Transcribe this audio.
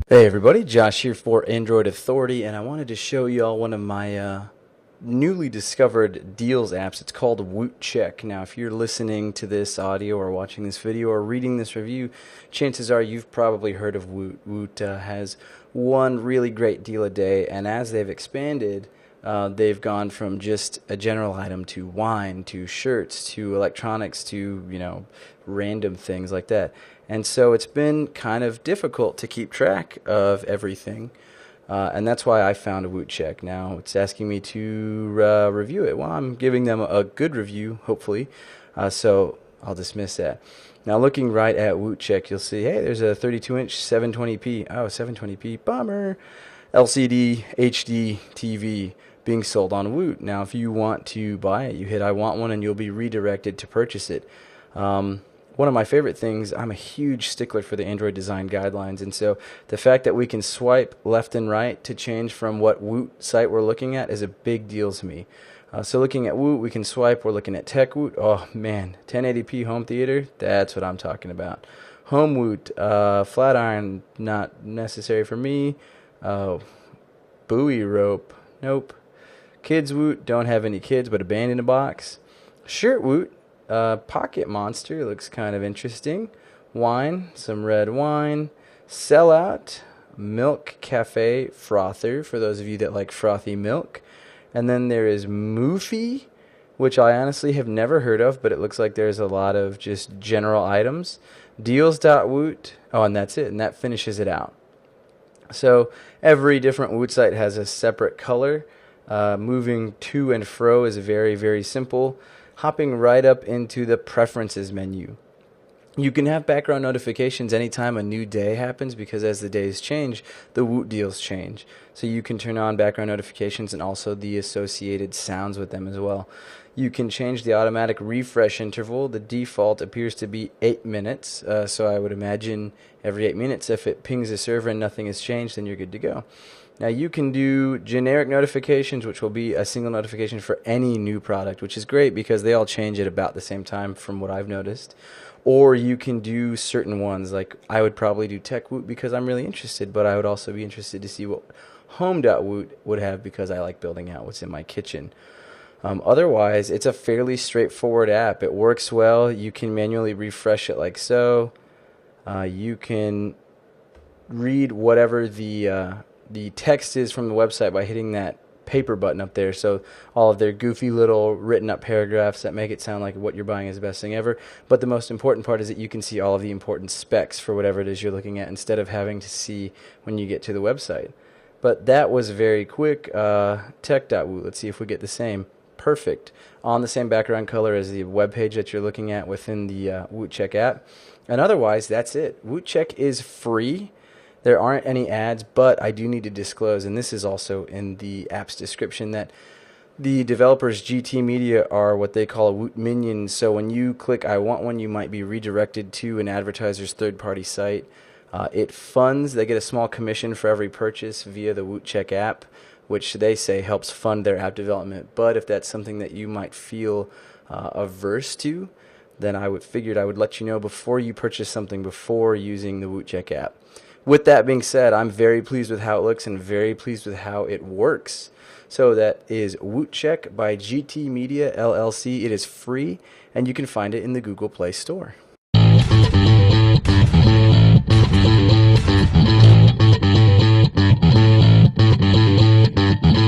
Hey everybody, Josh here for Android Authority, and I wanted to show you all one of my newly discovered deals apps. It's called WootCheck. Now, if you're listening to this audio or watching this video or reading this review, chances are you've probably heard of Woot. Woot has one really great deal a day, and as they've expanded, they've gone from just a general item to wine, to shirts, to electronics, to, random things like that. And so it's been kind of difficult to keep track of everything. And that's why I found a WootCheck. Now it's asking me to review it. Well, I'm giving them a good review, hopefully. So I'll dismiss that. Now looking right at WootCheck, you'll see, hey, there's a 32-inch 720p. Oh, 720p, bummer. LCD HD TV being sold on Woot. Now, if you want to buy it, you hit I want one and you'll be redirected to purchase it. One of my favorite things, I'm a huge stickler for the Android design guidelines, and so the fact that we can swipe left and right to change from what Woot site we're looking at is a big deal to me. So looking at Woot, we can swipe. We're looking at Tech Woot. Oh man, 1080p home theater, that's what I'm talking about. Home Woot, Flatiron, not necessary for me. Buoy rope, nope. Kids Woot, don't have any kids, but a band in a box. Shirt Woot, Pocket Monster looks kind of interesting. Wine, some red wine. Sellout, Milk Cafe Frother, for those of you that like frothy milk. And then there is Moofy, which I honestly have never heard of, but it looks like there's a lot of just general items. Deals.woot, oh, and that's it, and that finishes it out. So every different Woot site has a separate color. Moving to and fro is very, very simple. Hopping right up into the preferences menu. You can have background notifications anytime a new day happens, because as the days change, the Woot deals change. So you can turn on background notifications and also the associated sounds with them as well. You can change the automatic refresh interval. The default appears to be 8 minutes, so I would imagine every 8 minutes, if it pings the server and nothing has changed, then you're good to go. Now you can do generic notifications, which will be a single notification for any new product, which is great because they all change at about the same time from what I've noticed. Or you can do certain ones, like I would probably do TechWoot because I'm really interested, but I would also be interested to see what Home.woot would have because I like building out what's in my kitchen. Otherwise, it's a fairly straightforward app. It works well. You can manually refresh it like so. You can read whatever the text is from the website by hitting that paper button up there. So all of their goofy little written up paragraphs that make it sound like what you're buying is the best thing ever. But the most important part is that you can see all of the important specs for whatever it is you're looking at instead of having to see when you get to the website. But that was very quick. Tech.woot, let's see if we get the same. Perfect. On the same background color as the web page that you're looking at within the WootCheck app. And otherwise, that's it. WootCheck is free. There aren't any ads, but I do need to disclose, and this is also in the app's description, that the developers GT Media are what they call a Woot minion. So when you click I want one, you might be redirected to an advertiser's third-party site. It funds, they get a small commission for every purchase via the WootCheck app, which they say helps fund their app development. But if that's something that you might feel averse to, then figured I would let you know before you purchase something, before using the WootCheck app. With that being said, I'm very pleased with how it looks and very pleased with how it works. So that is WootCheck by GT Media LLC. It is free, and you can find it in the Google Play Store.